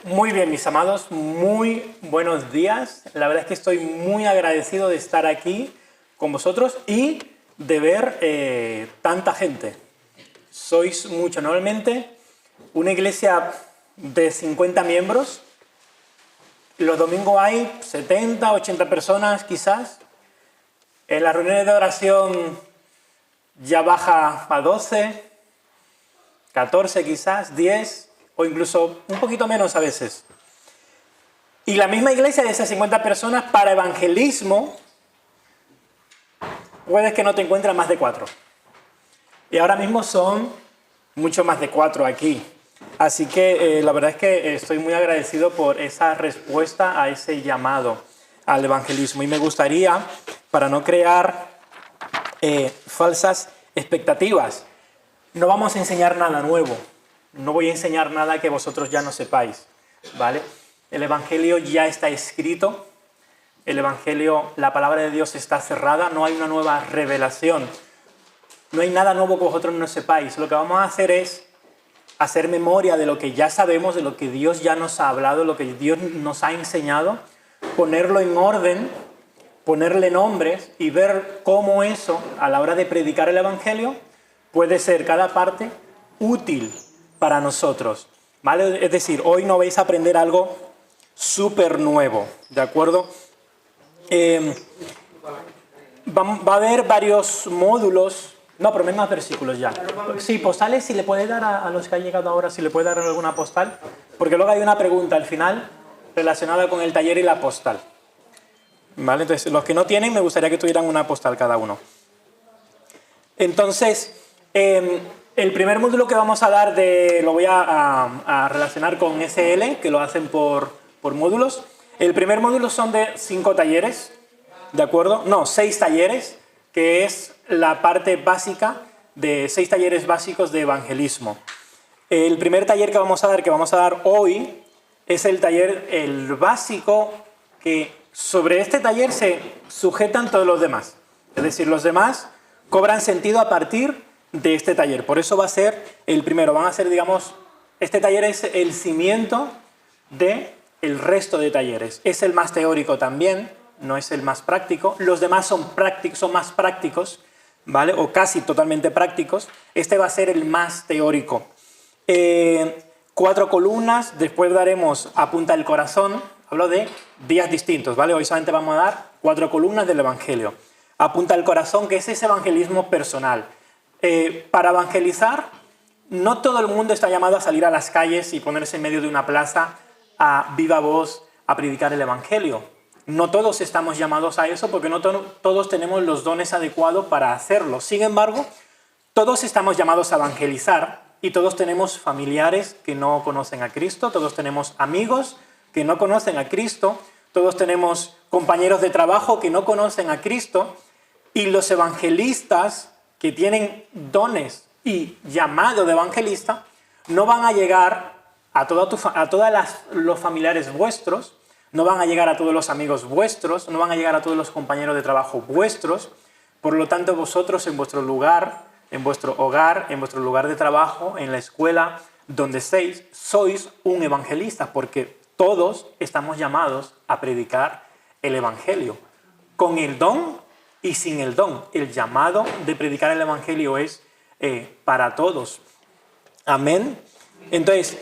Muy bien, mis amados, muy buenos días. La verdad es que estoy muy agradecido de estar aquí con vosotros y de ver tanta gente. Sois mucho. Normalmente una iglesia de 50 miembros, los domingos hay 70, 80 personas quizás. En las reuniones de oración ya baja a 12, 14 quizás, 10 o incluso un poquito menos a veces. Y la misma iglesia de esas 50 personas para evangelismo puedes que no te encuentres más de 4. Y ahora mismo son mucho más de 4 aquí. Así que la verdad es que estoy muy agradecido por esa respuesta a ese llamado al evangelismo. Y me gustaría, para no crear falsas expectativas, no vamos a enseñar nada nuevo. No voy a enseñar nada que vosotros ya no sepáis, ¿vale? El Evangelio ya está escrito. El Evangelio, la palabra de Dios está cerrada. No hay una nueva revelación. No hay nada nuevo que vosotros no sepáis. Lo que vamos a hacer es hacer memoria de lo que ya sabemos, de lo que Dios ya nos ha hablado, lo que Dios nos ha enseñado, ponerlo en orden, ponerle nombres y ver cómo eso, a la hora de predicar el Evangelio, puede ser cada parte útil para nosotros, ¿vale? Es decir, hoy no vais a aprender algo súper nuevo, ¿de acuerdo? Va a haber varios módulos, no, pero más versículos ya. Sí, postales, si le puede dar a los que han llegado ahora, si le puede dar alguna postal, porque luego hay una pregunta al final relacionada con el taller y la postal, ¿vale? Entonces, los que no tienen, me gustaría que tuvieran una postal cada uno. Entonces, el primer módulo que vamos a dar lo voy a relacionar con SL, que lo hacen por módulos. El primer módulo son de 5 talleres, ¿de acuerdo? No, 6 talleres, que es la parte básica de 6 talleres básicos de evangelismo. El primer taller que vamos a dar hoy, es el básico, que sobre este taller se sujetan todos los demás. Es decir, los demás cobran sentido a partir de este taller. Por eso va a ser el primero. Van a ser, digamos, este taller es el cimiento del resto de talleres. Es el más teórico también, no es el más práctico. Los demás son más prácticos, ¿vale? O casi totalmente prácticos. Este va a ser el más teórico. 4 columnas, después daremos Apunta el corazón. Hablo de días distintos, ¿vale? Hoy solamente vamos a dar 4 columnas del Evangelio. Apunta el corazón, que es ese evangelismo personal. Para evangelizar, no todo el mundo está llamado a salir a las calles y ponerse en medio de una plaza a viva voz a predicar el Evangelio. No todos estamos llamados a eso porque no todos tenemos los dones adecuados para hacerlo. Sin embargo, todos estamos llamados a evangelizar y todos tenemos familiares que no conocen a Cristo, todos tenemos amigos que no conocen a Cristo, todos tenemos compañeros de trabajo que no conocen a Cristo, y los evangelistas que tienen dones y llamado de evangelista no van a llegar a todos los familiares vuestros, no van a llegar a todos los amigos vuestros, no van a llegar a todos los compañeros de trabajo vuestros. Por lo tanto, vosotros en vuestro lugar, en vuestro hogar, en vuestro lugar de trabajo, en la escuela, donde estéis, sois un evangelista, porque todos estamos llamados a predicar el Evangelio, con el don y sin el don. El llamado de predicar el Evangelio es para todos. Amén. Entonces,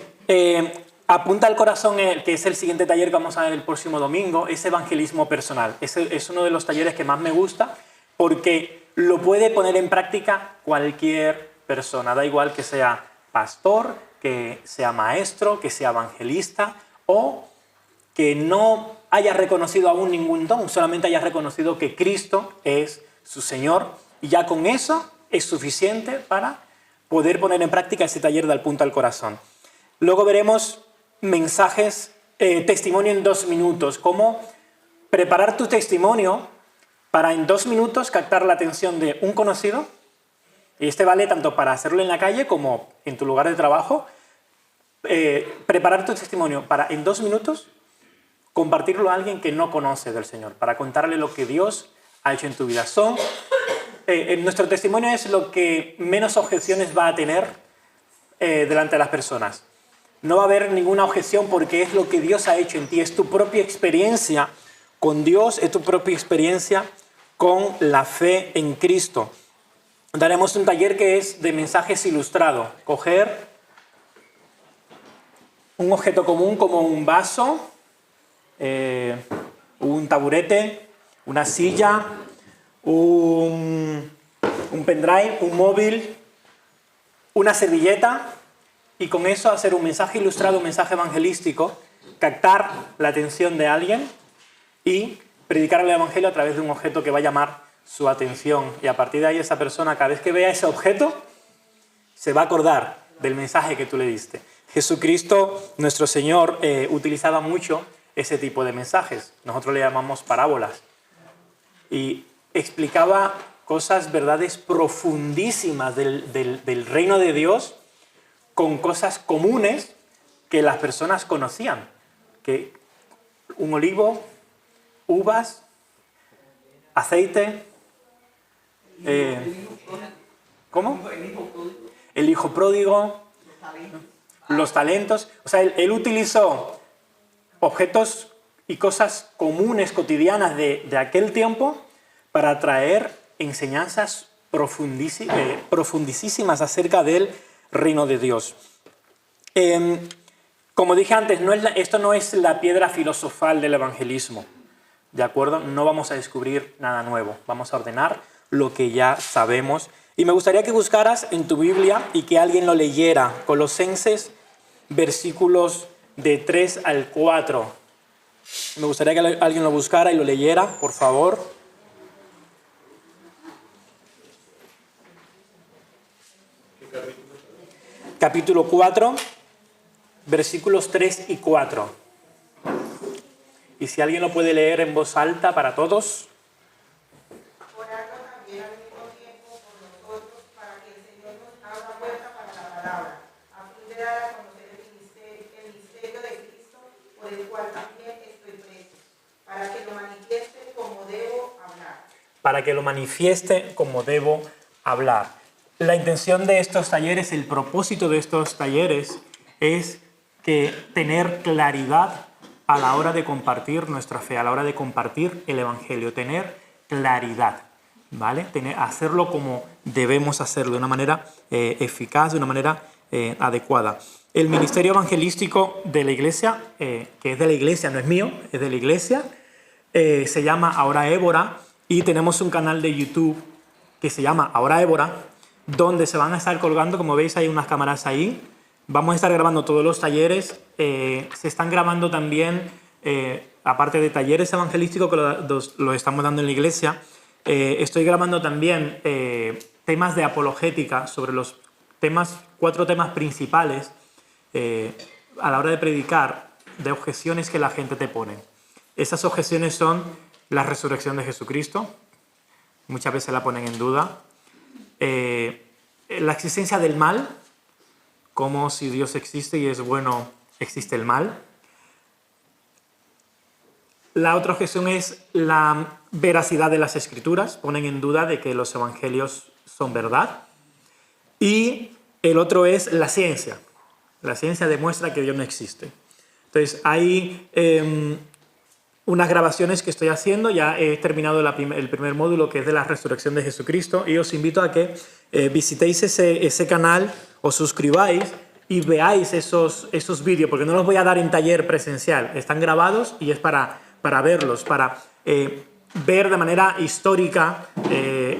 Apunta al corazón, que es el siguiente taller que vamos a ver el próximo domingo, es evangelismo personal. Es uno de los talleres que más me gusta porque lo puede poner en práctica cualquier persona. Da igual que sea pastor, que sea maestro, que sea evangelista o que no haya reconocido aún ningún don, solamente haya reconocido que Cristo es su Señor, y ya con eso es suficiente para poder poner en práctica ese taller de Apunta al corazón. Luego veremos mensajes, testimonio en 2 minutos, cómo preparar tu testimonio para en 2 minutos captar la atención de un conocido, y este vale tanto para hacerlo en la calle como en tu lugar de trabajo. Preparar tu testimonio para en 2 minutos compartirlo a alguien que no conoce del Señor, para contarle lo que Dios ha hecho en tu vida. Nuestro testimonio es lo que menos objeciones va a tener delante de las personas. No va a haber ninguna objeción porque es lo que Dios ha hecho en ti, es tu propia experiencia con Dios, es tu propia experiencia con la fe en Cristo. Daremos un taller que es de mensajes ilustrados. Coger un objeto común como un vaso, un taburete, una silla, un pendrive, un móvil, una servilleta, y con eso hacer un mensaje ilustrado, un mensaje evangelístico, captar la atención de alguien y predicar el evangelio a través de un objeto que va a llamar su atención. Y a partir de ahí esa persona, cada vez que vea ese objeto, se va a acordar del mensaje que tú le diste. Jesucristo, nuestro Señor, utilizaba mucho ese tipo de mensajes. Nosotros le llamamos parábolas. Y explicaba cosas, verdades profundísimas del reino de Dios con cosas comunes que las personas conocían. Que un olivo, uvas, aceite. ¿Cómo? El hijo pródigo, los talentos. O sea, él utilizó objetos y cosas comunes, cotidianas de aquel tiempo para traer enseñanzas profundísimas acerca del reino de Dios. Como dije antes, esto no es la piedra filosofal del evangelismo, ¿de acuerdo? No vamos a descubrir nada nuevo, vamos a ordenar lo que ya sabemos. Y me gustaría que buscaras en tu Biblia y que alguien lo leyera. Colosenses, versículos de 3 al 4. Me gustaría que alguien lo buscara y lo leyera, por favor. Capítulo 4, versículos 3 y 4. Y si alguien lo puede leer en voz alta para todos. Orando también al mismo tiempo por nosotros para que el Señor nos abra puerta para la palabra, a fin de dar a conocer el misterio de Cristo, por el cual también estoy preso, para que lo manifieste como debo hablar. Para que lo manifieste como debo hablar. La intención de estos talleres, el propósito de estos talleres es que tener claridad a la hora de compartir nuestra fe, a la hora de compartir el evangelio, tener claridad, ¿vale? Hacerlo como debemos hacerlo, de una manera eficaz, de una manera adecuada. El ministerio evangelístico de la iglesia, que es de la iglesia, no es mío, es de la iglesia, se llama Ahora Évora, y tenemos un canal de YouTube que se llama Ahora Évora, donde se van a estar colgando, como veis hay unas cámaras ahí. Vamos a estar grabando todos los talleres. Se están grabando también, aparte de talleres evangelísticos que lo estamos dando en la iglesia, estoy grabando también temas de apologética sobre los 4 temas principales a la hora de predicar, de objeciones que la gente te pone. Esas objeciones son la resurrección de Jesucristo, muchas veces la ponen en duda. La existencia del mal, como si Dios existe y es bueno, existe el mal. La otra objeción es la veracidad de las escrituras, ponen en duda de que los evangelios son verdad. Y el otro es la ciencia. La ciencia demuestra que Dios no existe. Entonces hay unas grabaciones que estoy haciendo, ya he terminado el primer módulo, que es de la resurrección de Jesucristo, y os invito a que visitéis ese canal, os suscribáis y veáis esos vídeos, porque no los voy a dar en taller presencial, están grabados y es para verlos, para ver de manera histórica,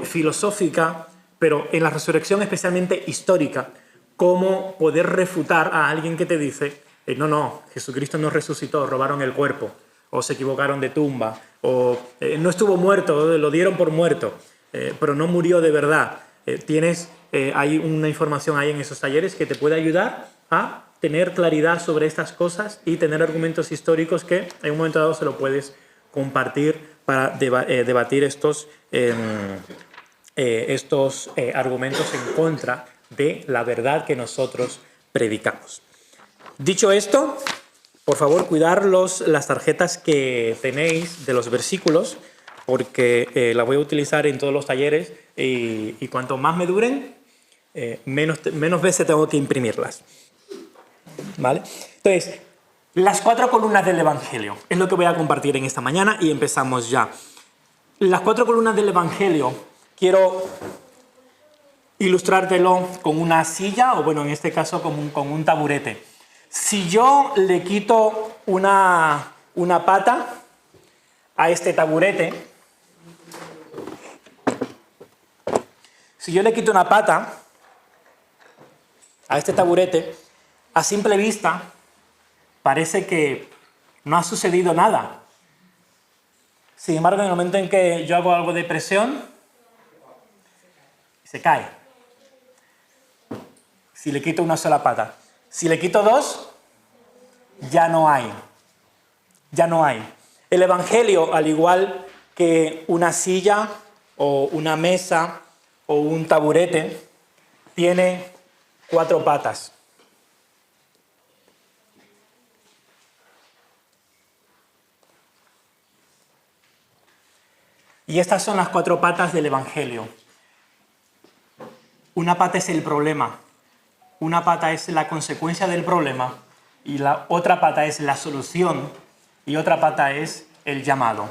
filosófica, pero en la resurrección especialmente histórica, cómo poder refutar a alguien que te dice, no, Jesucristo no resucitó, robaron el cuerpo, o se equivocaron de tumba, o no estuvo muerto, lo dieron por muerto, pero no murió de verdad. Hay una información ahí en esos talleres que te puede ayudar a tener claridad sobre estas cosas y tener argumentos históricos que en un momento dado se lo puedes compartir para debatir estos argumentos en contra de la verdad que nosotros predicamos. Dicho esto, por favor, cuidar las tarjetas que tenéis de los versículos, porque las voy a utilizar en todos los talleres y cuanto más me duren, menos veces tengo que imprimirlas. ¿Vale? Entonces, las 4 columnas del Evangelio es lo que voy a compartir en esta mañana y empezamos ya. Las 4 columnas del Evangelio quiero ilustrártelo con una silla, o bueno, en este caso con un taburete. Si yo le quito una pata a este taburete, si yo le quito una pata a este taburete, a simple vista parece que no ha sucedido nada. Sin embargo, en el momento en que yo hago algo de presión, se cae. Si le quito una sola pata. Si le quito 2, ya no hay. Ya no hay. El Evangelio, al igual que una silla o una mesa o un taburete, tiene 4 patas. Y estas son las 4 patas del Evangelio. Una pata es el problema, una pata es la consecuencia del problema y la otra pata es la solución y otra pata es el llamado.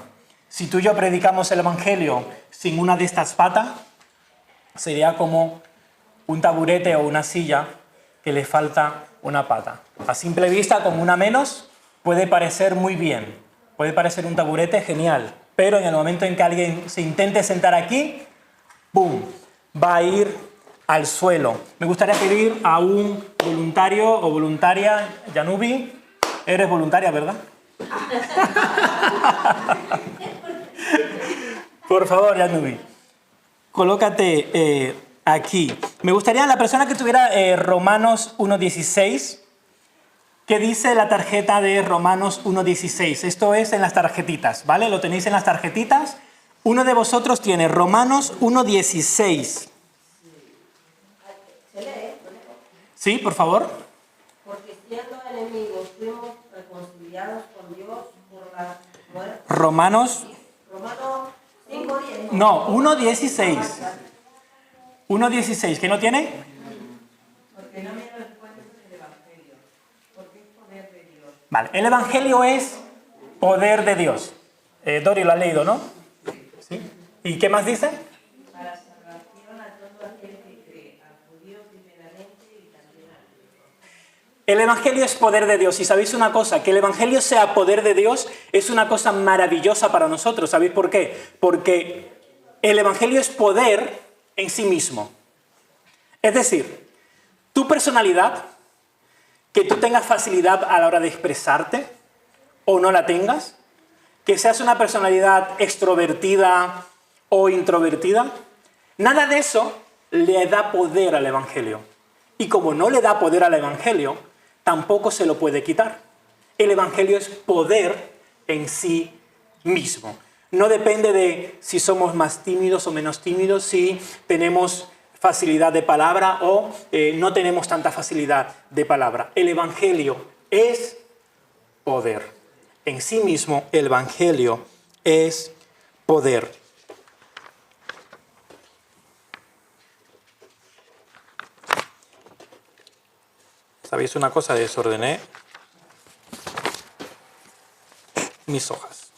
Si tú y yo predicamos el Evangelio sin una de estas patas, sería como un taburete o una silla que le falta una pata. A simple vista, con una menos, puede parecer muy bien, puede parecer un taburete genial, pero en el momento en que alguien se intente sentar aquí, ¡pum!, va a ir al suelo. Me gustaría pedir a un voluntario o voluntaria, Yanubi, eres voluntaria, ¿verdad? Por favor, Yanubi, colócate aquí. Me gustaría la persona que tuviera Romanos 1.16, ¿qué dice la tarjeta de Romanos 1.16? Esto es en las tarjetitas, ¿vale? Lo tenéis en las tarjetitas. Uno de vosotros tiene Romanos 1.16. Sí, por favor. Porque siendo enemigos fuimos reconciliados con Dios por la muerte. Romanos 5:10. No, 1.16. 1.16, ¿qué no tiene? Porque no me respondes el Evangelio, porque es poder de Dios. Vale, el Evangelio es poder de Dios. Dori lo ha leído, ¿no? ¿Sí? ¿Y qué más dice? Para salvación a todo aquel que cree, a judíos primeramente y también a griegos. El Evangelio es poder de Dios. Y sabéis una cosa, que el Evangelio sea poder de Dios es una cosa maravillosa para nosotros. ¿Sabéis por qué? Porque el Evangelio es poder en sí mismo. Es decir, tu personalidad, que tú tengas facilidad a la hora de expresarte o no la tengas, que seas una personalidad extrovertida o introvertida, nada de eso le da poder al Evangelio. Y como no le da poder al Evangelio, tampoco se lo puede quitar. El Evangelio es poder en sí mismo. No depende de si somos más tímidos o menos tímidos, si tenemos facilidad de palabra o no tenemos tanta facilidad de palabra. El Evangelio es poder. En sí mismo, el Evangelio es poder. ¿Sabéis una cosa? Desordené mis hojas.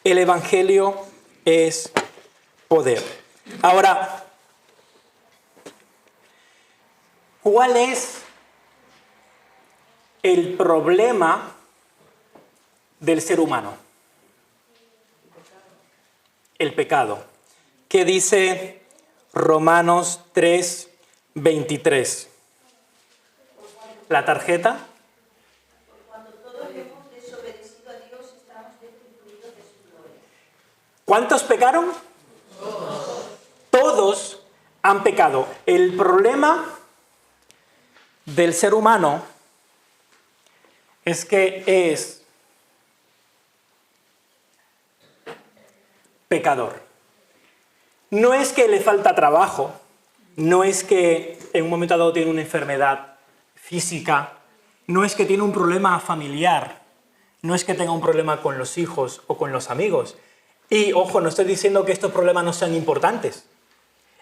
El Evangelio es poder. Ahora, ¿cuál es el problema del ser humano? El pecado. ¿Qué dice Romanos 3:23? La tarjeta. Cuando todos hemos desobedecido a Dios, estamos destituidos de su gloria. ¿Cuántos pecaron? Todos han pecado. El problema del ser humano es que es pecador. No es que le falta trabajo, no es que en un momento dado tiene una enfermedad física, no es que tiene un problema familiar, no es que tenga un problema con los hijos o con los amigos. Y ojo, no estoy diciendo que estos problemas no sean importantes.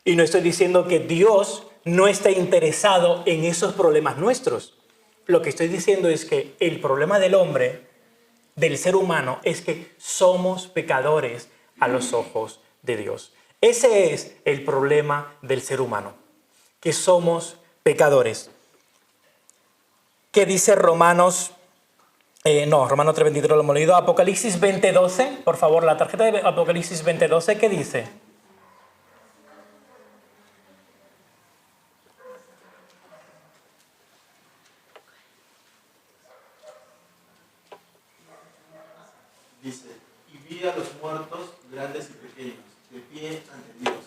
Y no estoy diciendo que Dios no esté interesado en esos problemas nuestros. lo que estoy diciendo es que el problema del hombre, del ser humano, es que somos pecadores a los ojos de Dios. Ese es el problema del ser humano, que somos pecadores. ¿Qué dice Romanos? Romanos 3:23 lo hemos leído. Apocalipsis 20:12, por favor, la tarjeta de Apocalipsis 20:12, ¿qué dice? Dice, y vi a los muertos, grandes y pequeños, de pie ante Dios.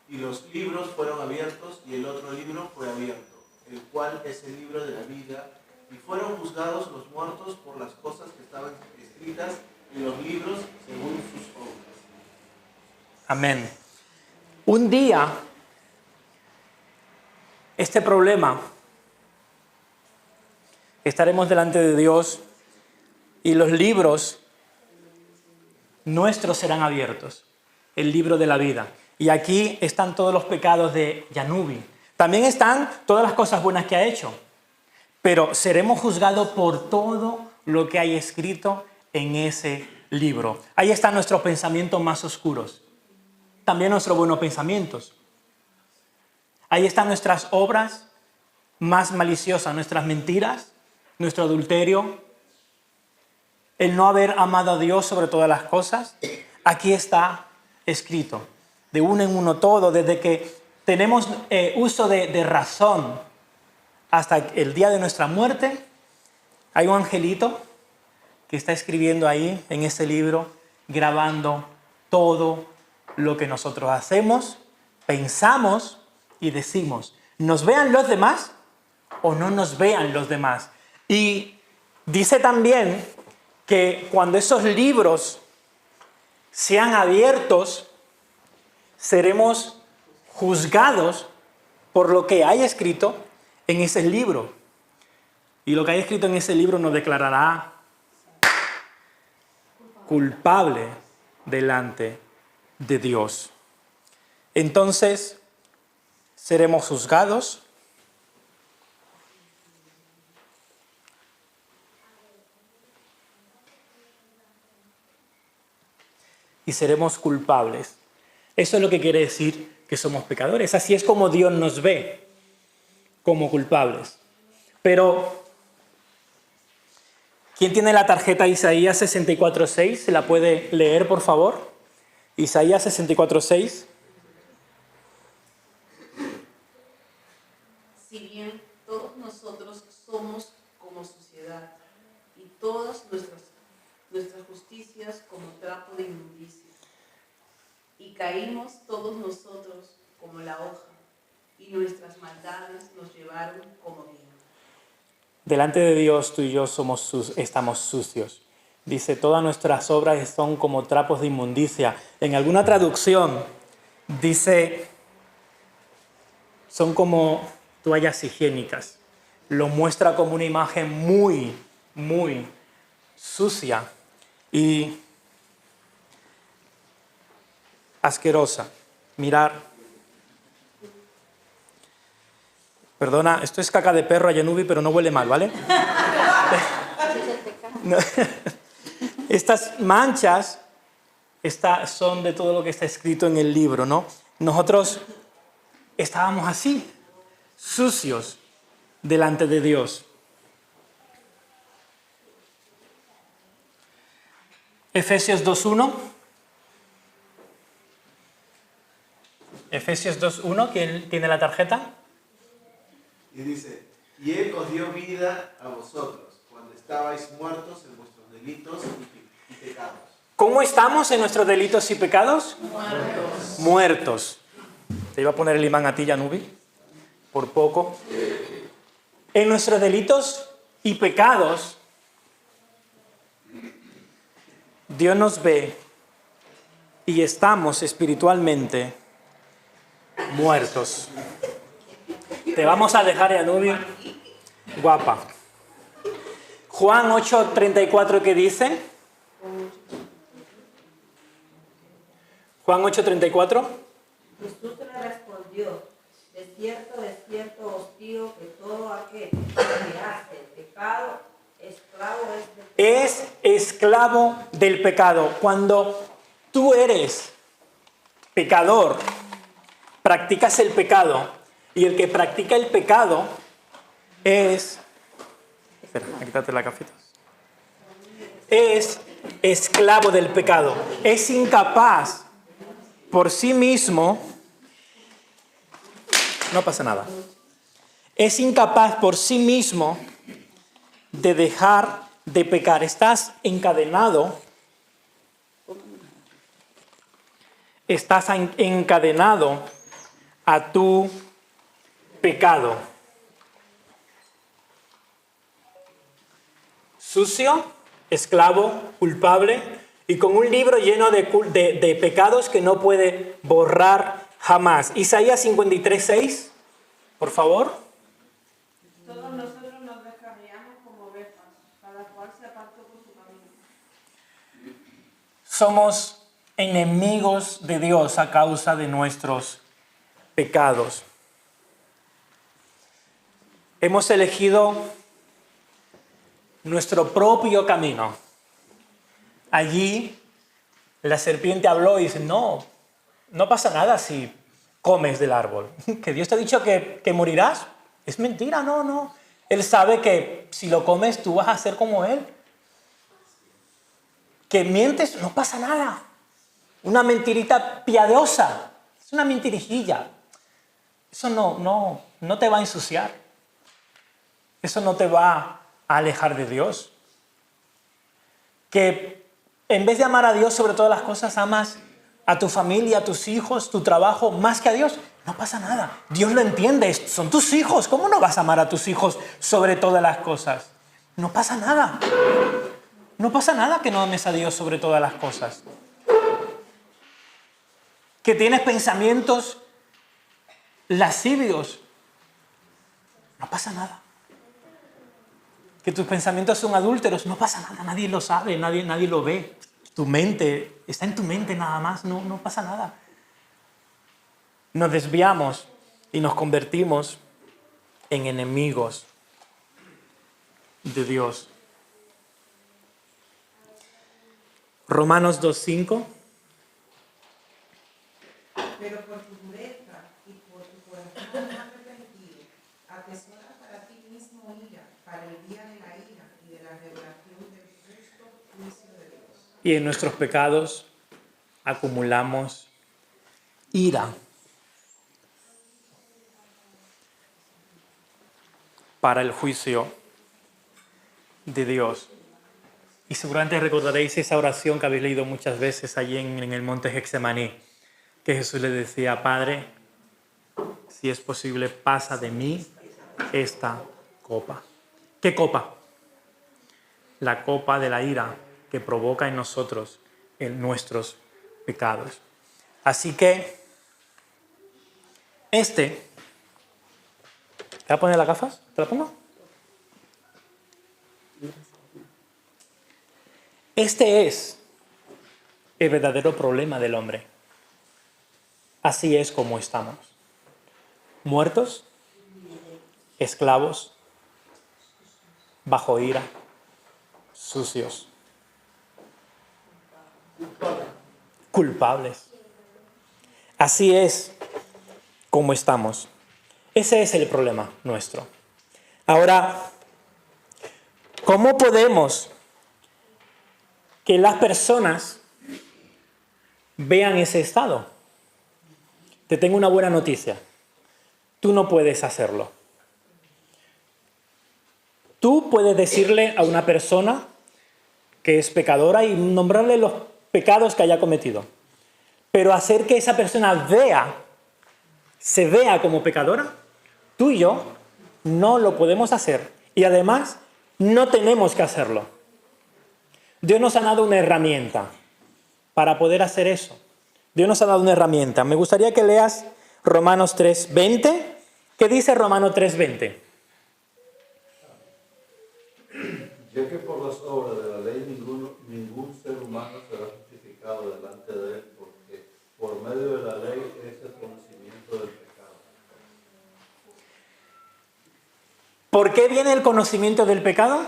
Y los libros fueron abiertos, y el otro libro fue abierto, el cual es el libro de la vida. Y fueron juzgados los muertos por las cosas que estaban escritas en los libros según sus obras. Amén. Un día, este problema, estaremos delante de Dios y los libros nuestros serán abiertos, el libro de la vida. Y aquí están todos los pecados de Yanubi. También están todas las cosas buenas que ha hecho. Pero seremos juzgados por todo lo que hay escrito en ese libro. Ahí están nuestros pensamientos más oscuros. También nuestros buenos pensamientos. Ahí están nuestras obras más maliciosas, nuestras mentiras, nuestro adulterio, el no haber amado a Dios sobre todas las cosas. Aquí está escrito, de uno en uno todo, desde que tenemos uso de razón hasta el día de nuestra muerte. Hay un angelito que está escribiendo ahí en ese libro, grabando todo lo que nosotros hacemos, pensamos y decimos. ¿Nos vean los demás o no nos vean los demás? Y dice también que cuando esos libros sean abiertos, seremos juzgados por lo que hay escrito en ese libro. Y lo que hay escrito en ese libro nos declarará culpable delante de Dios. Entonces, seremos juzgados y seremos culpables. Eso es lo que quiere decir que somos pecadores. Así es como Dios nos ve, como culpables. Pero, ¿quién tiene la tarjeta Isaías 64:6? ¿Se la puede leer, por favor? Isaías 64:6. Si bien todos nosotros somos como suciedad, y todas nuestras justicias como trapo de inmundicia, y caímos todos nosotros como la hoja, y nuestras maldades nos llevaron como viento. Delante de Dios tú y yo estamos sucios. Dice, todas nuestras obras son como trapos de inmundicia. En alguna traducción dice, son como toallas higiénicas. Lo muestra como una imagen muy, muy sucia y asquerosa. Mirar. Perdona, esto es caca de perro a Yanubi, pero no huele mal, ¿vale? No. Estas manchas son de todo lo que está escrito en el libro, ¿no? Nosotros estábamos así, sucios, delante de Dios. Efesios 2:1. Efesios 2:1, ¿quién tiene la tarjeta? Y dice, y Él os dio vida a vosotros, cuando estabais muertos en vuestros delitos y pecados. ¿Cómo estamos en nuestros delitos y pecados? Muertos. Muertos. Te iba a poner el imán a ti, Yanubi, por poco. En nuestros delitos y pecados, Dios nos ve y estamos espiritualmente muertos. Te vamos a dejar, Yanubi, guapa. Juan 8:34, ¿qué dice? Juan 8:34. Jesús le respondió, de cierto os digo que todo aquel que hace pecado, esclavo es del pecado. Es esclavo del pecado. Cuando tú eres pecador, practicas el pecado, y el que practica el pecado es... Espera, quítate la cafita. Es esclavo del pecado. Es incapaz por sí mismo... No pasa nada. Es incapaz por sí mismo de dejar de pecar. Estás encadenado. Estás encadenado a tu pecado. Sucio, esclavo, culpable y con un libro lleno de pecados que no puede borrar jamás. Isaías 53:6, por favor. Todos nosotros nos descarriamos como ovejas, cada cual se apartó por su camino. Somos enemigos de Dios a causa de nuestros pecados. Hemos elegido nuestro propio camino. Allí la serpiente habló y dice, no pasa nada si comes del árbol. Que Dios te ha dicho que morirás. Es mentira, no. Él sabe que si lo comes tú vas a ser como Él. Que mientes, no pasa nada. Una mentirita piadosa. Es una mentirijilla. Eso no te va a ensuciar. Eso no te va a alejar de Dios. Que en vez de amar a Dios sobre todas las cosas, amas a tu familia, a tus hijos, tu trabajo, más que a Dios. No pasa nada. Dios lo entiende. Son tus hijos. ¿Cómo no vas a amar a tus hijos sobre todas las cosas? No pasa nada. No pasa nada que no ames a Dios sobre todas las cosas. Que tienes pensamientos lascivios. No pasa nada. Que tus pensamientos son adúlteros. No pasa nada. Nadie lo sabe. Nadie lo ve. Tu mente está en tu mente nada más. No pasa nada. Nos desviamos y nos convertimos en enemigos de Dios. Romanos 2:5. Pero por tu dureza y por tu corazón arrepentido, atesora para ti mismo ira, para el día de la ira y de la revelación del justo juicio de Dios. Y en nuestros pecados acumulamos ira. Para el juicio de Dios. Y seguramente recordaréis esa oración que habéis leído muchas veces allí en el monte Getsemaní, que Jesús le decía, Padre, si es posible, pasa de mí esta copa. ¿Qué copa? La copa de la ira que provoca en nosotros nuestros pecados. Así que, ¿te voy a poner las gafas? ¿Te las pongo? Este es el verdadero problema del hombre. Así es como estamos. Muertos, esclavos, bajo ira, sucios, culpables. Así es como estamos. Ese es el problema nuestro. Ahora, ¿cómo podemos que las personas vean ese estado? Te tengo una buena noticia. Tú no puedes hacerlo. Tú puedes decirle a una persona que es pecadora y nombrarle los pecados que haya cometido. Pero hacer que esa persona se vea como pecadora, tú y yo no lo podemos hacer. Y además, no tenemos que hacerlo. Dios nos ha dado una herramienta para poder hacer eso. Dios nos ha dado una herramienta. Me gustaría que leas Romanos 3:20. ¿Qué dice Romanos 3:20? Ya que por las obras de la ley ningún ser humano será justificado delante de él, porque por medio de la ley es el conocimiento del pecado. ¿Por qué viene el conocimiento del pecado?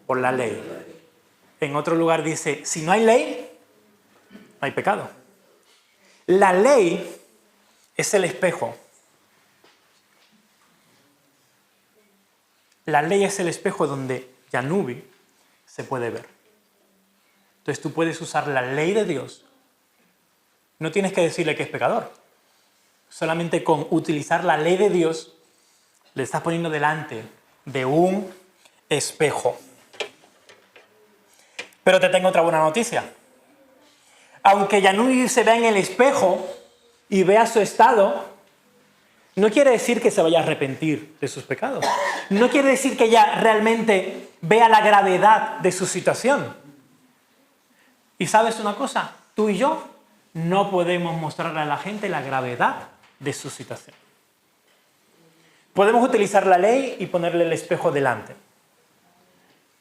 Por la ley. En otro lugar dice, si no hay ley, no hay pecado. La ley es el espejo. La ley es el espejo donde Yanubi se puede ver. Entonces tú puedes usar la ley de Dios. No tienes que decirle que es pecador. Solamente con utilizar la ley de Dios le estás poniendo delante de un espejo. Pero te tengo otra buena noticia. Aunque Yanubi se vea en el espejo y vea su estado, no quiere decir que se vaya a arrepentir de sus pecados. No quiere decir que ella realmente vea la gravedad de su situación. Y ¿sabes una cosa? Tú y yo no podemos mostrarle a la gente la gravedad de su situación. Podemos utilizar la ley y ponerle el espejo delante.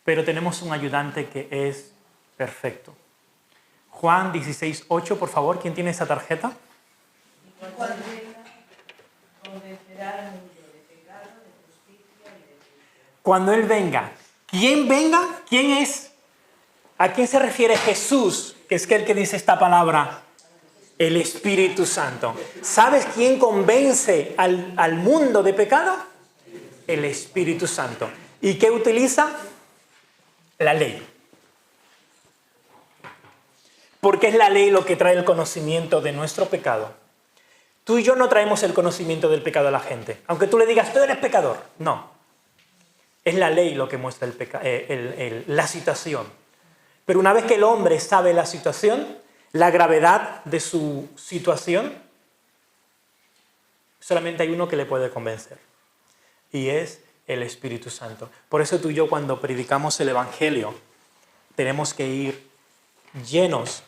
Pero tenemos un ayudante que es perfecto. Juan 16:8, por favor. ¿Quién tiene esa tarjeta? Cuando Él venga. ¿Quién venga? ¿Quién es? ¿A quién se refiere Jesús? Que es el que dice esta palabra. El Espíritu Santo. ¿Sabes quién convence al mundo de pecado? El Espíritu Santo. ¿Y qué utiliza? La ley. Porque es la ley lo que trae el conocimiento de nuestro pecado. Tú y yo no traemos el conocimiento del pecado a la gente. Aunque tú le digas, tú eres pecador. No. Es la ley lo que muestra la situación. Pero una vez que el hombre sabe la situación, la gravedad de su situación, solamente hay uno que le puede convencer. Y es el Espíritu Santo. Por eso tú y yo cuando predicamos el Evangelio, tenemos que ir llenos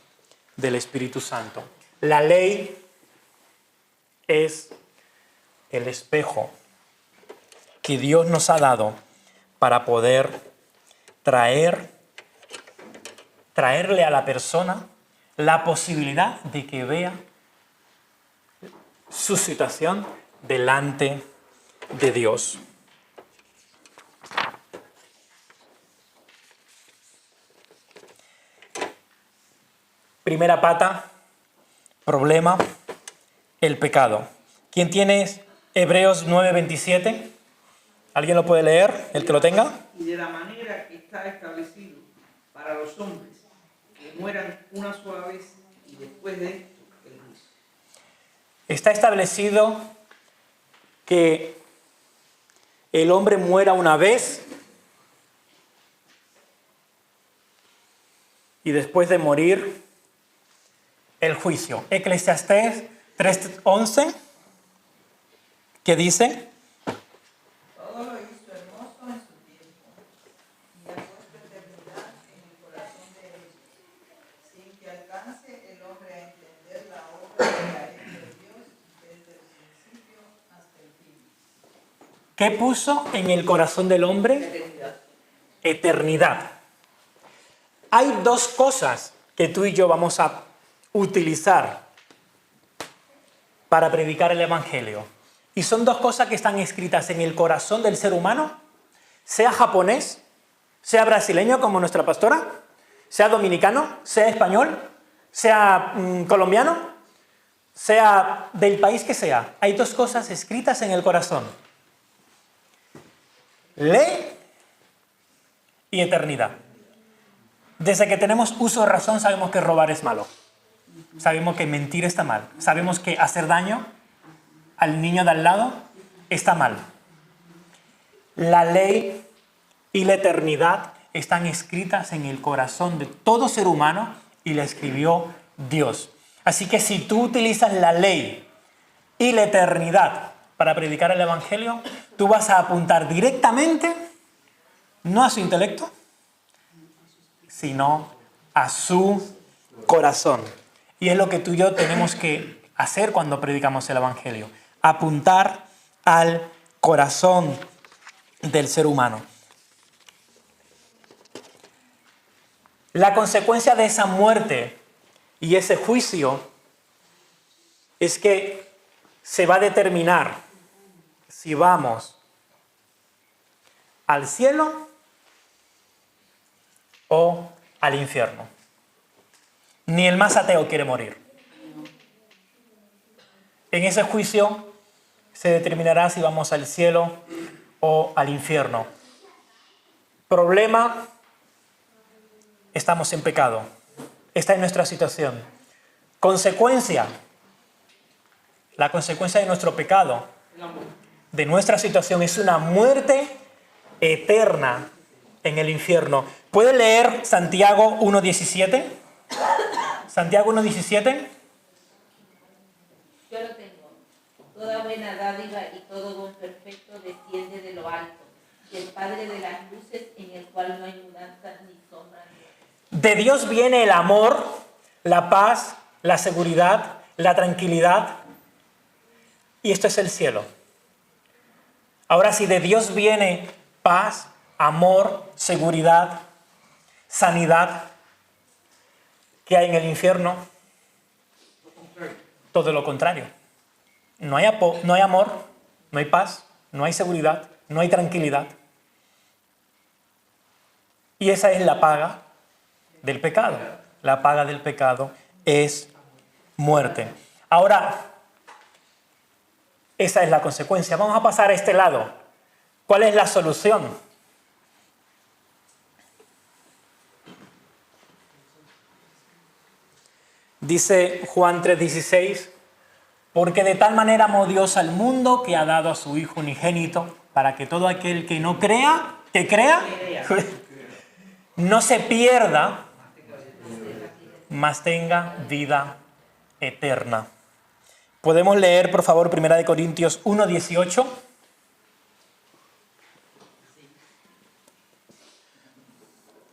del Espíritu Santo. La ley es el espejo que Dios nos ha dado para poder traerle a la persona la posibilidad de que vea su situación delante de Dios. Primera pata, problema, el pecado. ¿Quién tiene Hebreos 9:27? ¿Alguien lo puede leer? ¿El que lo tenga? Y de la manera que está establecido para los hombres, que mueran una sola vez y después de esto el juicio. Está establecido que el hombre muera una vez y después de morir el juicio. Eclesiastés 3:11, ¿qué dice? Todo lo hizo hermoso en su tiempo, y ha puesto eternidad en el corazón de ellos, sin que alcance el hombre a entender la obra que ha hecho Dios desde el principio hasta el fin. ¿Qué puso en el corazón del hombre? Eternidad. Eternidad. Hay dos cosas que tú y yo vamos a utilizar para predicar el Evangelio. Y son dos cosas que están escritas en el corazón del ser humano, sea japonés, sea brasileño como nuestra pastora, sea dominicano, sea español, sea colombiano, sea del país que sea. Hay dos cosas escritas en el corazón. Ley y eternidad. Desde que tenemos uso de razón sabemos que robar es malo. Sabemos que mentir está mal. Sabemos que hacer daño al niño de al lado está mal. La ley y la eternidad están escritas en el corazón de todo ser humano y la escribió Dios. Así que si tú utilizas la ley y la eternidad para predicar el Evangelio, tú vas a apuntar directamente, no a su intelecto, sino a su corazón. Y es lo que tú y yo tenemos que hacer cuando predicamos el Evangelio. Apuntar al corazón del ser humano. La consecuencia de esa muerte y ese juicio es que se va a determinar si vamos al cielo o al infierno. Ni el más ateo quiere morir. En ese juicio se determinará si vamos al cielo o al infierno. Problema, estamos en pecado. Esta es nuestra situación. Consecuencia, la consecuencia de nuestro pecado, de nuestra situación, es una muerte eterna en el infierno. ¿Puede leer Santiago 1.17? Santiago 1.17. Yo lo tengo. Toda buena dádiva y todo don perfecto desciende de lo alto, del Padre de las luces, en el cual no hay mudanza ni sombra. De Dios viene el amor, la paz, la seguridad, la tranquilidad. Y esto es el cielo. Ahora, si de Dios viene paz, amor, seguridad, sanidad, ¿qué hay en el infierno? Todo lo contrario. No hay amor, no hay paz, no hay seguridad, no hay tranquilidad. Y esa es la paga del pecado. La paga del pecado es muerte. Ahora, esa es la consecuencia. Vamos a pasar a este lado. ¿Cuál es la solución? Dice Juan 3:16, porque de tal manera amó Dios al mundo que ha dado a su Hijo unigénito, para que todo aquel que no crea, que crea, no se pierda, mas tenga vida eterna. ¿Podemos leer, por favor, 1 Corintios 1:18?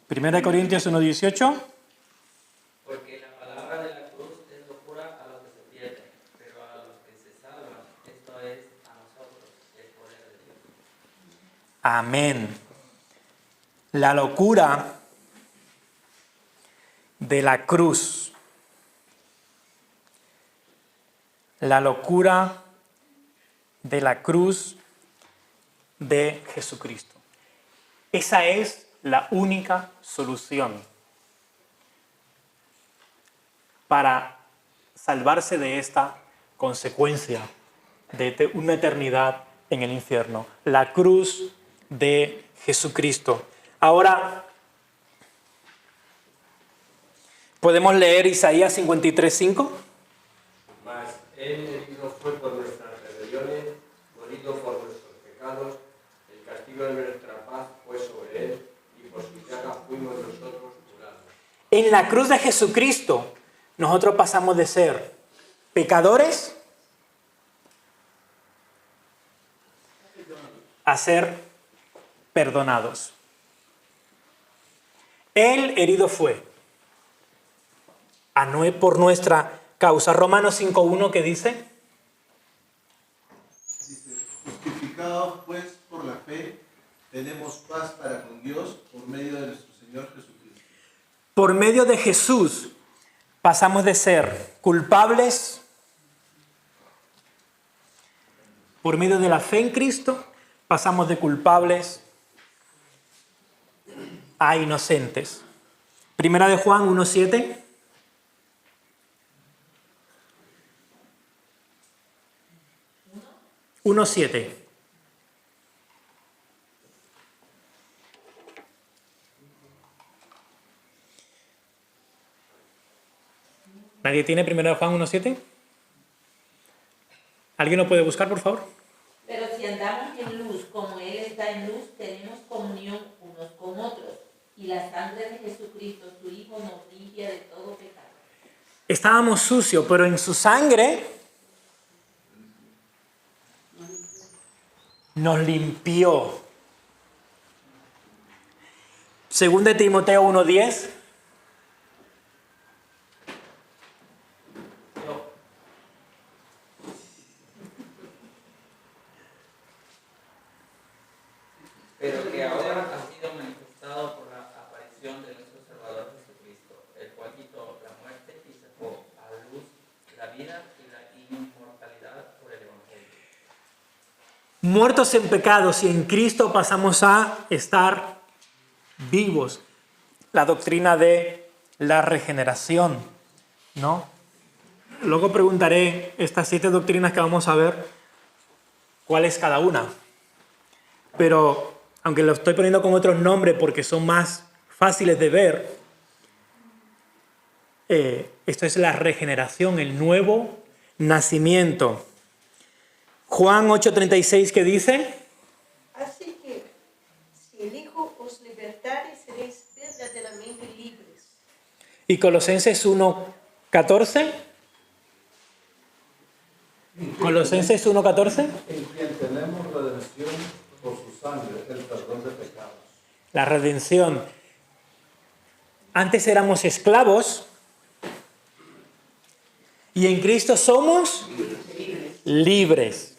Primera de Corintios 1:18. Porque la palabra de la cruz es locura a los que se pierden, pero a los que se salvan, esto es a nosotros, el poder de Dios. Amén. La locura de la cruz. La locura de la cruz de Jesucristo. Esa es la única solución para salvarse de esta consecuencia de una eternidad en el infierno. La cruz de Jesucristo. Ahora, ¿podemos leer Isaías 53:5? Mas él herido fue por nuestras rebeliones, molido por nuestros pecados, el castigo de nuestra paz fue sobre él, y por su llaga fuimos nosotros curados. En la cruz de Jesucristo, nosotros pasamos de ser pecadores a ser perdonados. Él herido fue por nuestra causa. Romanos 5:1, ¿qué dice? Dice, justificados pues por la fe, tenemos paz para con Dios por medio de nuestro Señor Jesucristo. Por medio de Jesús pasamos de ser culpables, por medio de la fe en Cristo, pasamos de culpables a inocentes. Primera de Juan 1:7. ¿Nadie tiene 1 Juan 1:7? ¿Alguien lo puede buscar, por favor? Pero si andamos en luz, como Él está en luz, tenemos comunión unos con otros. Y la sangre de Jesucristo, su Hijo, nos limpia de todo pecado. Estábamos sucios, pero en su sangre nos limpió. Segunda de Timoteo 1:10. Pero que ahora ha sido manifestado por la aparición de nuestro Salvador Jesucristo, el cual quitó la muerte y sacó a luz la vida y la inmortalidad por el Evangelio. muertos en pecados, y en Cristo pasamos a estar vivos. La doctrina de la regeneración, ¿no? Luego preguntaré estas 7 doctrinas que vamos a ver, cuál es cada una. Pero, aunque lo estoy poniendo con otros nombres porque son más fáciles de ver, esto es la regeneración, el nuevo nacimiento. Juan 8:36, ¿qué dice? Así que, si el Hijo os libertare, seréis verdaderamente libres. Y Colosenses 1:14. Colosenses 1:14. En quien tenemos redención por su sangre, el perdón de pecados. La redención. Antes éramos esclavos y en Cristo somos libres.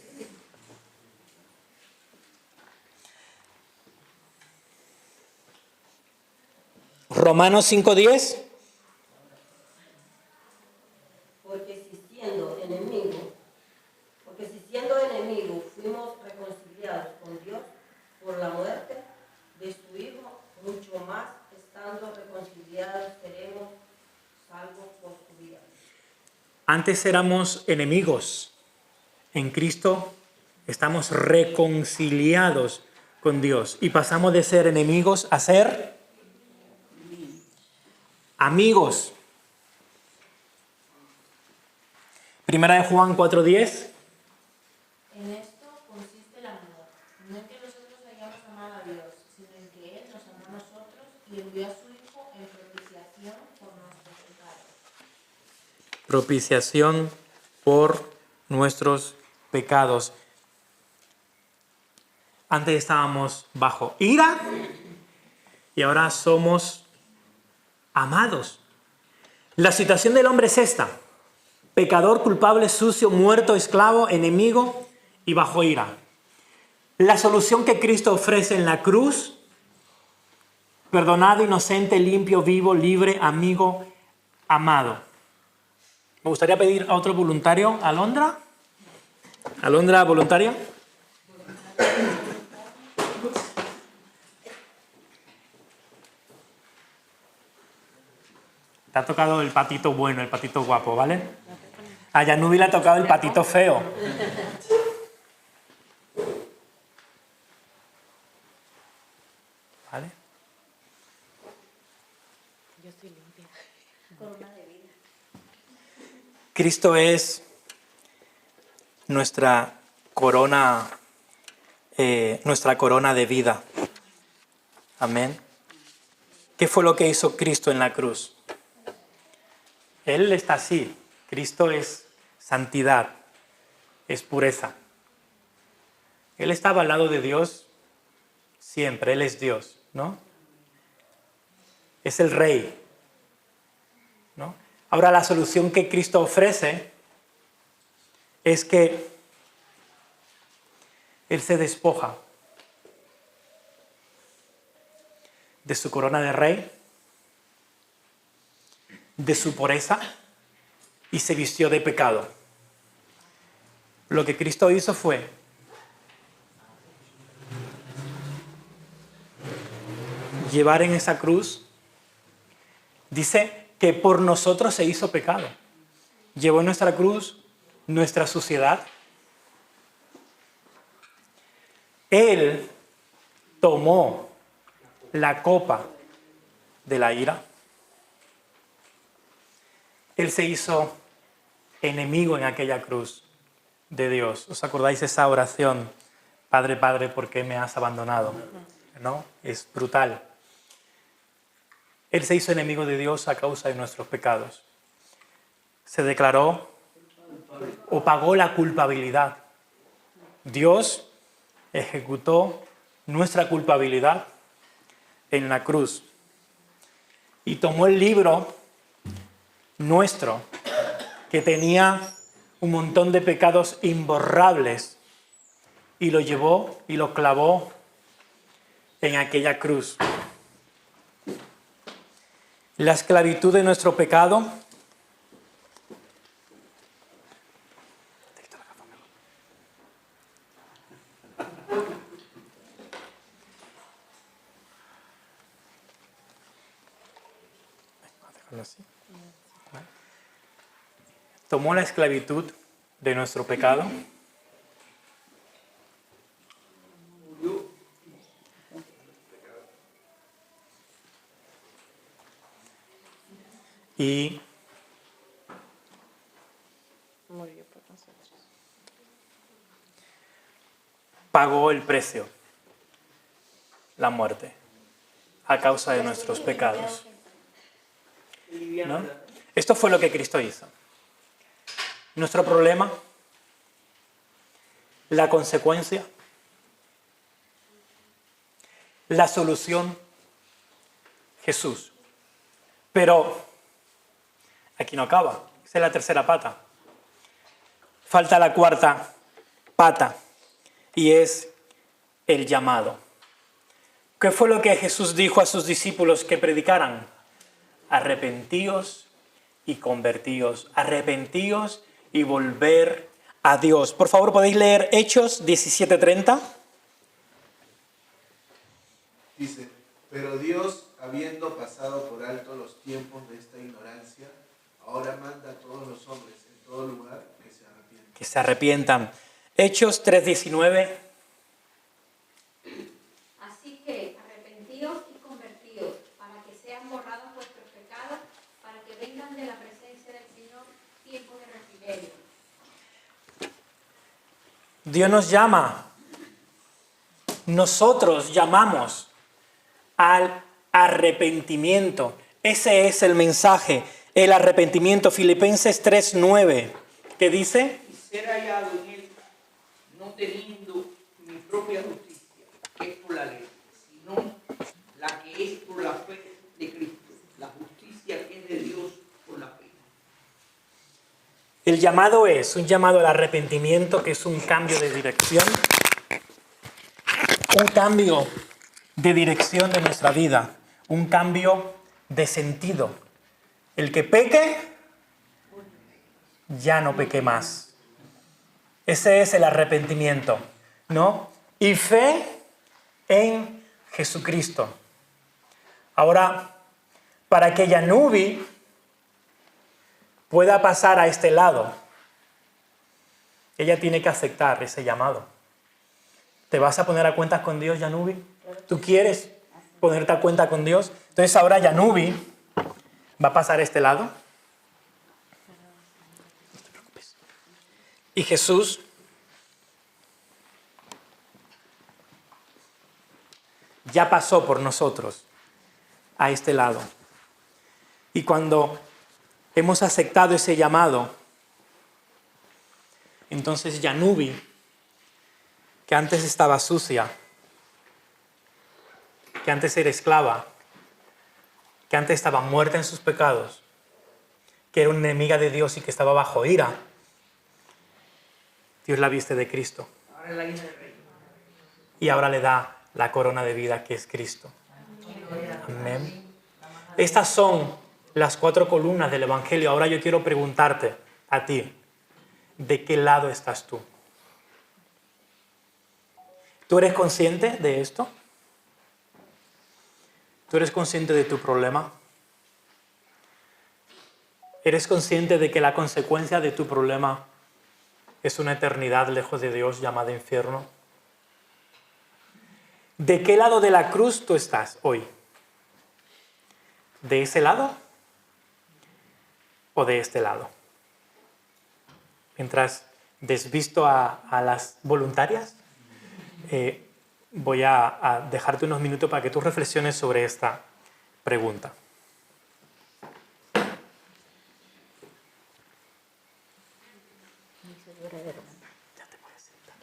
Romanos 5:10. Porque si siendo enemigos fuimos reconciliados con Dios por la muerte de su Hijo, mucho más estando reconciliados seremos salvos por su vida. Antes éramos enemigos. En Cristo estamos reconciliados con Dios y pasamos de ser enemigos a ser amigos. Primera de Juan 4:10. En esto consiste el amor, no en que nosotros hayamos amado a Dios, sino en que Él nos amó a nosotros y envió a su Hijo en propiciación por nuestros pecados. Propiciación por nuestros pecados. Antes estábamos bajo ira y ahora somos amados. La situación del hombre es esta: pecador, culpable, sucio, muerto, esclavo, enemigo y bajo ira. La solución que Cristo ofrece en la cruz: perdonado, inocente, limpio, vivo, libre, amigo, amado. Me gustaría pedir a otro voluntario. ¿Alondra? ¿Alondra voluntaria? Te ha tocado el patito bueno, el patito guapo, ¿vale? A Yanubi le ha tocado el patito feo. ¿Vale? Yo estoy limpia. Corona de vida. Cristo es nuestra corona de vida. Amén. ¿Qué fue lo que hizo Cristo en la cruz? Él está así. Cristo es santidad, es pureza. Él estaba al lado de Dios siempre. Él es Dios, ¿no? Es el Rey, ¿no? Ahora la solución que Cristo ofrece es que Él se despoja de su corona de rey, de su pureza, y se vistió de pecado. Lo que Cristo hizo fue llevar en esa cruz, dice que por nosotros se hizo pecado. Llevó en nuestra cruz nuestra suciedad. Él tomó la copa de la ira. Él se hizo enemigo en aquella cruz de Dios. ¿Os acordáis esa oración? Padre, Padre, ¿por qué me has abandonado? ¿No? Es brutal. Él se hizo enemigo de Dios a causa de nuestros pecados. Se declaró o pagó la culpabilidad. Dios ejecutó nuestra culpabilidad en la cruz y tomó el libro nuestro, que tenía un montón de pecados imborrables, y lo llevó y lo clavó en aquella cruz. La esclavitud de nuestro pecado Algo así. Tomó la esclavitud de nuestro pecado. Y Murió por nosotros. pagó el precio, la muerte, a causa de nuestros pecados. ¿No? Esto fue lo que Cristo hizo. Nuestro problema, la consecuencia, la solución, Jesús. Pero aquí no acaba. Esa es la tercera pata. Falta la cuarta pata y es el llamado. ¿Qué fue lo que Jesús dijo a sus discípulos que predicaran? Arrepentíos y convertíos. Arrepentíos y volver a Dios. Por favor, ¿podéis leer Hechos 17:30? Dice, pero Dios, habiendo pasado por alto los tiempos de esta ignorancia, ahora manda a todos los hombres en todo lugar que se arrepientan. Que se arrepientan. Hechos 3:19. Así que arrepentíos y convertíos, para que sean borrados vuestros pecados, para que vengan de la presencia del Señor tiempos de refrigerio. Dios nos llama. Nosotros llamamos al arrepentimiento. Ese es el mensaje, el arrepentimiento. Filipenses 3:9. ¿Qué dice? Y ser hallado en él, no teniendo mi propia justicia, que es por la ley, sino la que es por la fe de Cristo, la justicia que es de Dios por la fe. El llamado es un llamado al arrepentimiento, que es un cambio de dirección. Un cambio de dirección de nuestra vida. Un cambio de sentido. El que peque, ya no peque más. Ese es el arrepentimiento, ¿no? Y fe en Jesucristo. Ahora, para que Yanubi pueda pasar a este lado, ella tiene que aceptar ese llamado. ¿Te vas a poner a cuentas con Dios, Yanubi? ¿Tú quieres ponerte a cuenta con Dios? Entonces ahora Yanubi va a pasar a este lado. No te preocupes. Y Jesús ya pasó por nosotros a este lado. Y cuando hemos aceptado ese llamado, entonces Yanubi, que antes estaba sucia, que antes era esclava, que antes estaba muerta en sus pecados, que era una enemiga de Dios y que estaba bajo ira, Dios la viste de Cristo. Ahora es la hija del rey. Y ahora le da la corona de vida que es Cristo. Amén. Estas son las 4 columnas del Evangelio. Ahora yo quiero preguntarte a ti, ¿de qué lado estás tú? ¿Tú eres consciente de esto? ¿Tú eres consciente de tu problema? ¿Eres consciente de que la consecuencia de tu problema es una eternidad lejos de Dios llamada infierno? ¿De qué lado de la cruz tú estás hoy? ¿De ese lado o de este lado? Mientras desvisto a las voluntarias, voy a dejarte unos minutos para que tú reflexiones sobre esta pregunta. Ya te puedes sentar. Gracias. Ya te puedes sentar.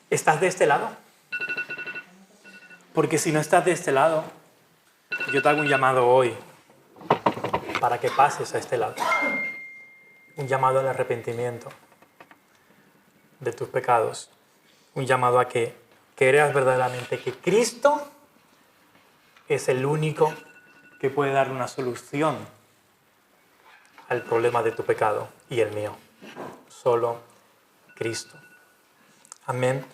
¿Estás de este lado? Porque si no estás de este lado, Yo te hago un llamado hoy para que pases a este lado. Un llamado al arrepentimiento de tus pecados. Un llamado a que creas verdaderamente que Cristo es el único que puede dar una solución al problema de tu pecado y el mío. Solo Cristo. Amén.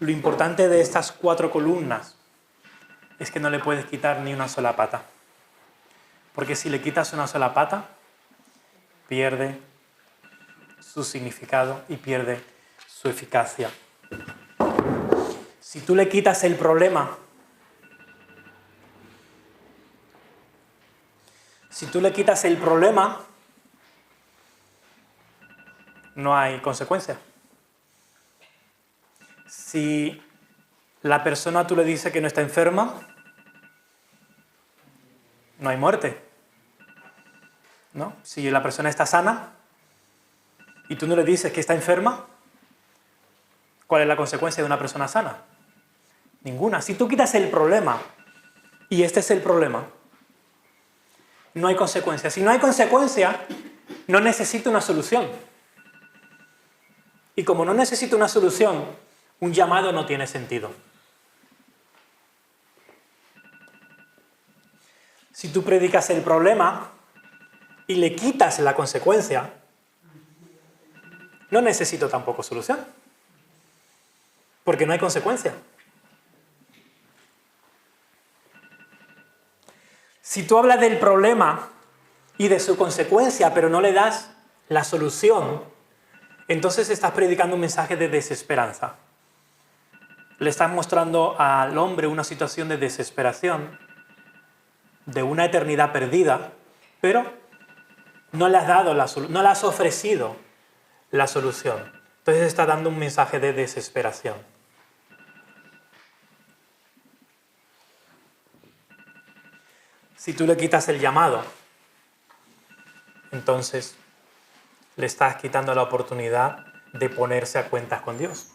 Lo importante de estas 4 columnas es que no le puedes quitar ni una sola pata. Porque si le quitas una sola pata, pierde su significado y pierde su eficacia. Si tú le quitas el problema, no hay consecuencia. Si la persona tú le dices que no está enferma, no hay muerte, ¿no? Si la persona está sana y tú no le dices que está enferma, ¿cuál es la consecuencia de una persona sana? Ninguna. Si tú quitas el problema, y este es el problema, no hay consecuencia. Si no hay consecuencia, no necesito una solución. Y como no necesito una solución, un llamado no tiene sentido. Si tú predicas el problema y le quitas la consecuencia, no necesito tampoco solución, porque no hay consecuencia. Si tú hablas del problema y de su consecuencia, pero no le das la solución, entonces estás predicando un mensaje de desesperanza. Le estás mostrando al hombre una situación de desesperación, de una eternidad perdida, pero no le has ofrecido la solución. Entonces está dando un mensaje de desesperación. Si tú le quitas el llamado, entonces le estás quitando la oportunidad de ponerse a cuentas con Dios.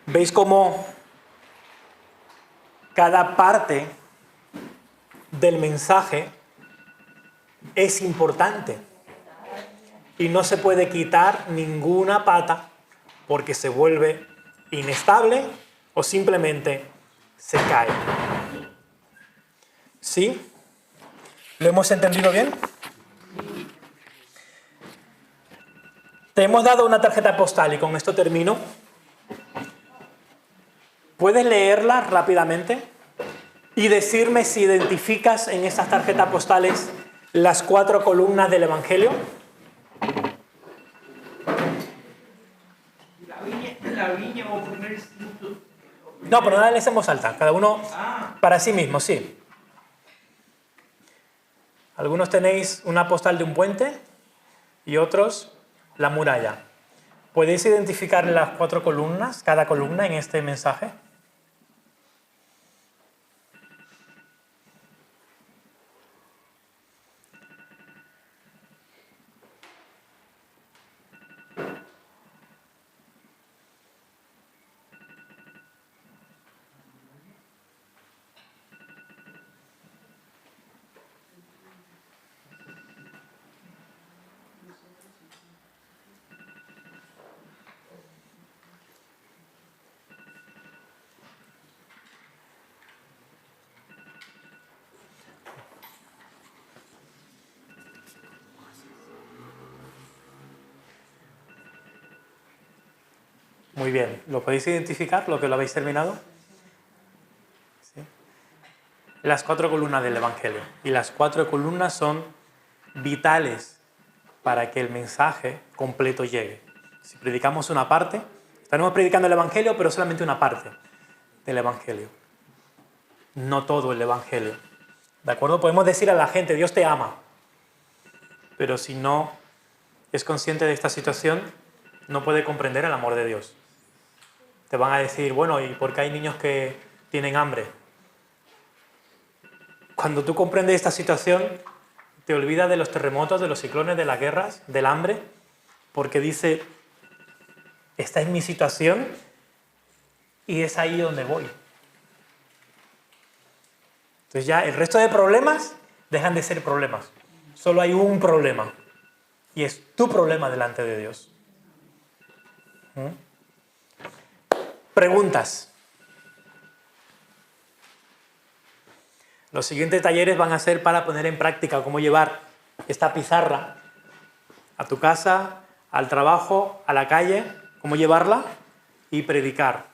¿Veis cómo cada parte del mensaje es importante? Y no se puede quitar ninguna pata porque se vuelve inestable o simplemente se cae. ¿Sí? ¿Lo hemos entendido bien? Te hemos dado una tarjeta postal y con esto termino. ¿Puedes leerla rápidamente y decirme si identificas en estas tarjetas postales las 4 columnas del Evangelio? La viña o primer instituto. No, pero no la lees en voz alta, cada uno para sí mismo, sí. Algunos tenéis una postal de un puente y otros la muralla. ¿Podéis identificar las 4 columnas, cada columna en este mensaje? Muy bien. ¿Lo podéis identificar, lo que lo habéis terminado? ¿Sí? Las 4 columnas del Evangelio. Y las 4 columnas son vitales para que el mensaje completo llegue. Si predicamos una parte, estaremos predicando el Evangelio, pero solamente una parte del Evangelio. No todo el Evangelio. ¿De acuerdo? Podemos decir a la gente, Dios te ama. Pero si no es consciente de esta situación, no puede comprender el amor de Dios. Te van a decir, bueno, ¿y por qué hay niños que tienen hambre? Cuando tú comprendes esta situación, te olvidas de los terremotos, de los ciclones, de las guerras, del hambre, porque dice, esta es mi situación Y es ahí donde voy. Entonces ya el resto de problemas dejan de ser problemas. Solo hay un problema. Y es tu problema delante de Dios. Preguntas. Los siguientes talleres van a ser para poner en práctica cómo llevar esta pizarra a tu casa, al trabajo, a la calle, cómo llevarla y predicar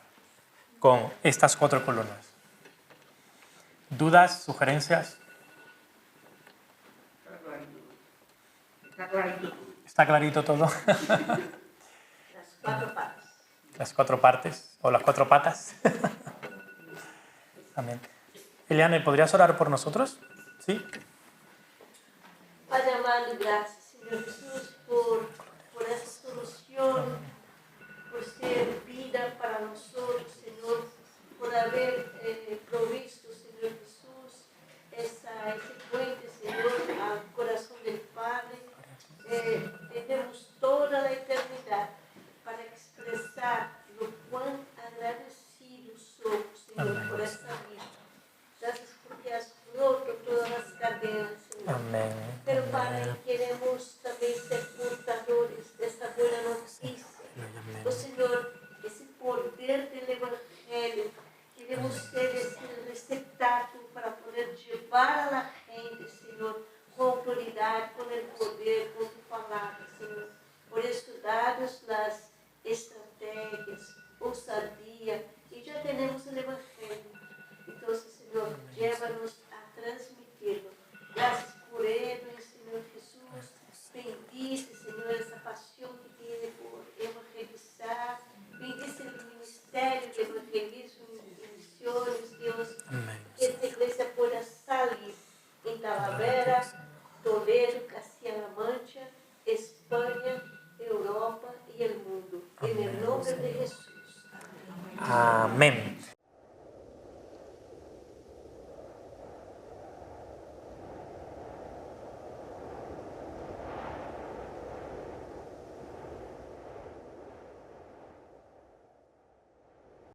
con estas 4 columnas. ¿Dudas, sugerencias? ¿Está clarito todo? Las 4 partes. Las 4 partes o las 4 patas. Amén. Eliane, ¿podrías orar por nosotros? ¿Sí? Padre amado, gracias, Señor Jesús, por esta solución, por ser vida para nosotros, Señor, por haber provisto, Señor Jesús, ese puente, Señor, al corazón del Padre. Tenemos toda la eternidad para expresar lo cuán agradecidos somos, Señor, por esta vida. Gracias porque has roto todas las cadenas, Señor. Amén. Pero Padre, queremos también ser portadores de esta buena noticia. Oh Señor, ese poder del Evangelio. Queremos ser ese receptáculo para poder llevar a la gente, Señor, con autoridad, con el poder, con tu palabra, Señor. Por eso, danos las estrategias, osadía, y ya tenemos el Evangelio. Entonces, Señor, llévanos a transmitirlo. Gracias por ello, Señor Jesús. Bendice, Señor, esa pasión que tiene por evangelizar. Bendice el ministerio de evangelismo y misiones, Dios. Que esta iglesia pueda salir en Talavera, Toledo, Castilla-La Mancha, España, Europa y el mundo. En el nombre de Jesús. Amén.